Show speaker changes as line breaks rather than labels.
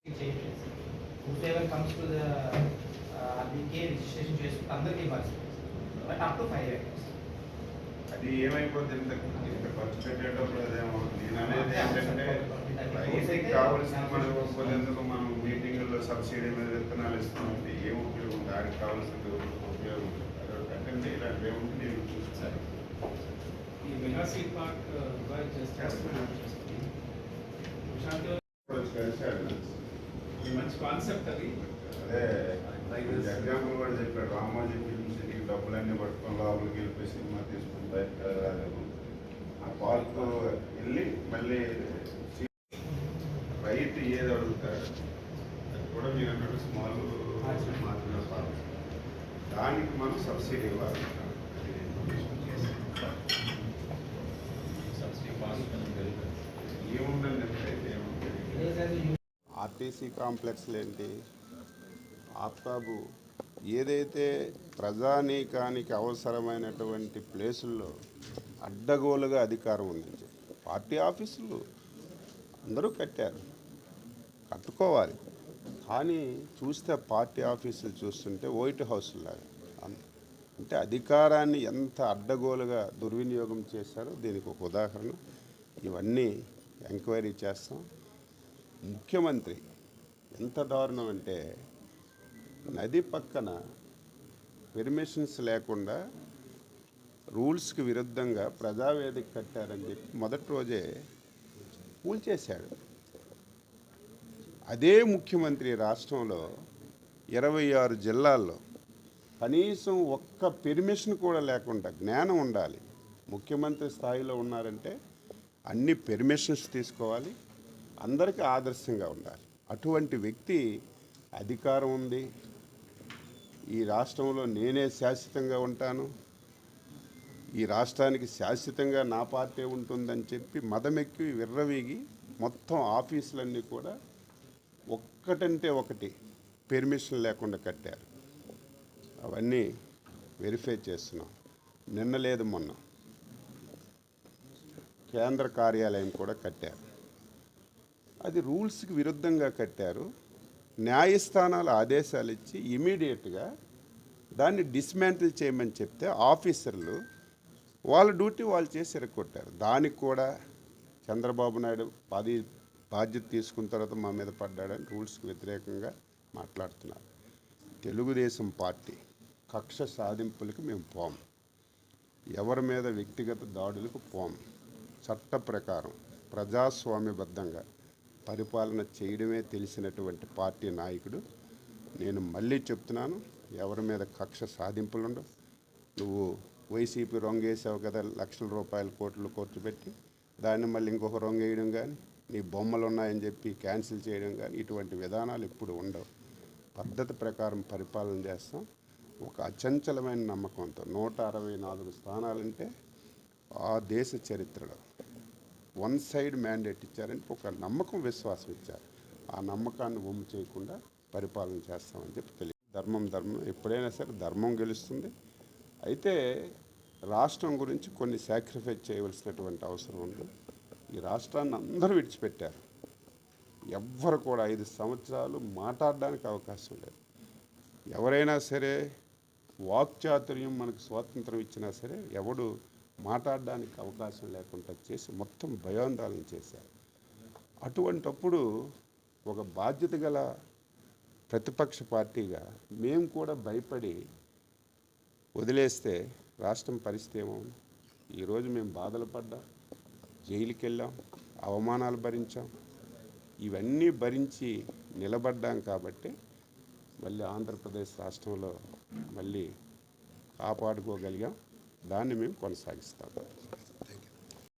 Whoever comes to the RBK registration చేసుకుంటే అందరికీ ఇవ్వాలి బట్ అప్ టు 5 acres.
అది ఏమైపోతుంది ఇంత ఖర్చు పెట్టేటప్పుడు అదేమో నేను అనేది ఏంటంటే రైతుకి కావాల్సిన మనకు ఎందుకు మనం మీటింగుల్లో సబ్సిడీ మీద విత్తనాలు ఇస్తున్నామంటే ఏం ఉపయోగం దానికి కావాల్సిన ఉపయోగం అంటే ఇలాంటి ఏముంది నేను చూస్తాను.
ఈ మెగా సీడ్ పార్క్ మంచి కాన్సెప్ట్ అది.
అదే ఎగ్జాంపుల్ కూడా చెప్పాడు, రామోజీ ఫిల్మ్ సిటీకి డబ్బులన్నీ పట్టుకొని లోపలికి వెళ్ళిపోయి సినిమా తీసుకుని బయట ఆ పార్క్ వెళ్ళి మళ్ళీ రైతు ఏది అడుగుతాడు అది కూడా మీరు అన్నట్టు స్మాల్ మాత్రమే పార్క్, దానికి మనం సబ్సిడీ ఇవ్వాలి. ఏముందండి
ఆర్టీసీ కాంప్లెక్స్లు ఏంటి, ఆప్తాబు ఏదైతే ప్రజానీకానికి అవసరమైనటువంటి ప్లేసుల్లో అడ్డగోలుగా అధికారం ఉందని చెప్పి పార్టీ ఆఫీసులు అందరూ కట్టారు, కట్టుకోవాలి. కానీ చూస్తే పార్టీ ఆఫీసులు చూస్తుంటే వైట్ హౌస్ లాగా, అంటే అధికారాన్ని ఎంత అడ్డగోలుగా దుర్వినియోగం చేశారో దీనికి ఒక ఉదాహరణ. ఇవన్నీ ఎంక్వైరీ చేస్తాం. ముఖ్యమంత్రి ఎంత దారుణం అంటే నది పక్కన పెర్మిషన్స్ లేకుండా రూల్స్కి విరుద్ధంగా ప్రజావేదిక కట్టారని చెప్పి మొదటి రోజే కూల్చేశాడు. అదే ముఖ్యమంత్రి రాష్ట్రంలో 26 జిల్లాల్లో కనీసం ఒక్క పెర్మిషన్ కూడా లేకుండా, జ్ఞానం ఉండాలి, ముఖ్యమంత్రి స్థాయిలో ఉన్నారంటే అన్ని పెర్మిషన్స్ తీసుకోవాలి, అందరికీ ఆదర్శంగా ఉండాలి. అటువంటి వ్యక్తి అధికారం ఉంది, ఈ రాష్ట్రంలో నేనే శాశ్వతంగా ఉంటాను, ఈ రాష్ట్రానికి శాశ్వతంగా నా పార్టీ ఉంటుందని చెప్పి మదమెక్కి విర్రవీగి మొత్తం ఆఫీసులన్నీ కూడా ఒక్కటంటే ఒకటి పెర్మిషన్ లేకుండా కట్టారు. అవన్నీ వెరిఫై చేస్తున్నాం. నిన్న లేదు మొన్న కేంద్ర కార్యాలయం కూడా కట్టారు, అది రూల్స్కి విరుద్ధంగా కట్టారు. న్యాయస్థానాలు ఆదేశాలు ఇచ్చి ఇమీడియట్గా దాన్ని డిస్మాంటిల్ చేయమని చెప్తే ఆఫీసర్లు వాళ్ళ డ్యూటీ వాళ్ళు చేసి ఎరగొట్టారు. దానికి కూడా చంద్రబాబు నాయుడు బాధ్యత తీసుకున్న తర్వాత మా మీద పడ్డాడని రూల్స్కి వ్యతిరేకంగా మాట్లాడుతున్నారు. తెలుగుదేశం పార్టీ కక్ష సాధింపులకు మేము పోము, ఎవరి మీద వ్యక్తిగత దాడులకు పోము. చట్ట ప్రకారం ప్రజాస్వామ్యబద్ధంగా పరిపాలన చేయడమే తెలిసినటువంటి పార్టీ నాయకుడు నేను. మళ్ళీ చెప్తున్నాను, ఎవరి మీద కక్ష సాధింపులు ఉండవు. నువ్వు వైసీపీ రొంగేసావు కదా, లక్షల రూపాయల కోట్లు ఖర్చు పెట్టి, దాన్ని మళ్ళీ ఇంకొక రొంగ వేయడం కానీ, నీ బొమ్మలు ఉన్నాయని చెప్పి క్యాన్సిల్ చేయడం కానీ, ఇటువంటి విధానాలు ఎప్పుడు ఉండవు. పద్ధతి ప్రకారం పరిపాలన చేస్తాం. ఒక అచంచలమైన నమ్మకంతో 164 స్థానాలంటే ఆ దేశ చరిత్రలో వన్ సైడ్ మ్యాండేట్ ఇచ్చారంటే ఒక నమ్మకం, విశ్వాసం ఇచ్చారు. ఆ నమ్మకాన్ని వమ్ము చేయకుండా పరిపాలన చేస్తామని చెప్పి తెలియదు. ధర్మం ఎప్పుడైనా సరే ధర్మం గెలుస్తుంది. అయితే రాష్ట్రం గురించి కొన్ని సాక్రిఫైస్ చేయవలసినటువంటి అవసరం ఉంది. ఈ రాష్ట్రాన్ని అందరూ విడిచిపెట్టారు, ఎవ్వరు కూడా 5 సంవత్సరాలు మాట్లాడడానికి అవకాశం లేదు. ఎవరైనా సరే వాక్చాతుర్యం మనకు స్వాతంత్రం ఇచ్చినా సరే ఎవడు మాట్లాడడానికి అవకాశం లేకుండా చేసి మొత్తం భయాందోళన చేశారు. అటువంటప్పుడు ఒక బాధ్యత గల ప్రతిపక్ష పార్టీగా మేము కూడా భయపడి వదిలేస్తే రాష్ట్రం పరిస్థితి ఏమవును? ఈరోజు మేము బాధలు పడ్డాం, జైలుకి వెళ్ళాం, అవమానాలు భరించాం, ఇవన్నీ భరించి నిలబడ్డాం. కాబట్టి మళ్ళీ ఆంధ్రప్రదేశ్ రాష్ట్రంలో మళ్ళీ కాపాడుకోగలిగాం. దాన్ని మేము కొనసాగిస్తాం.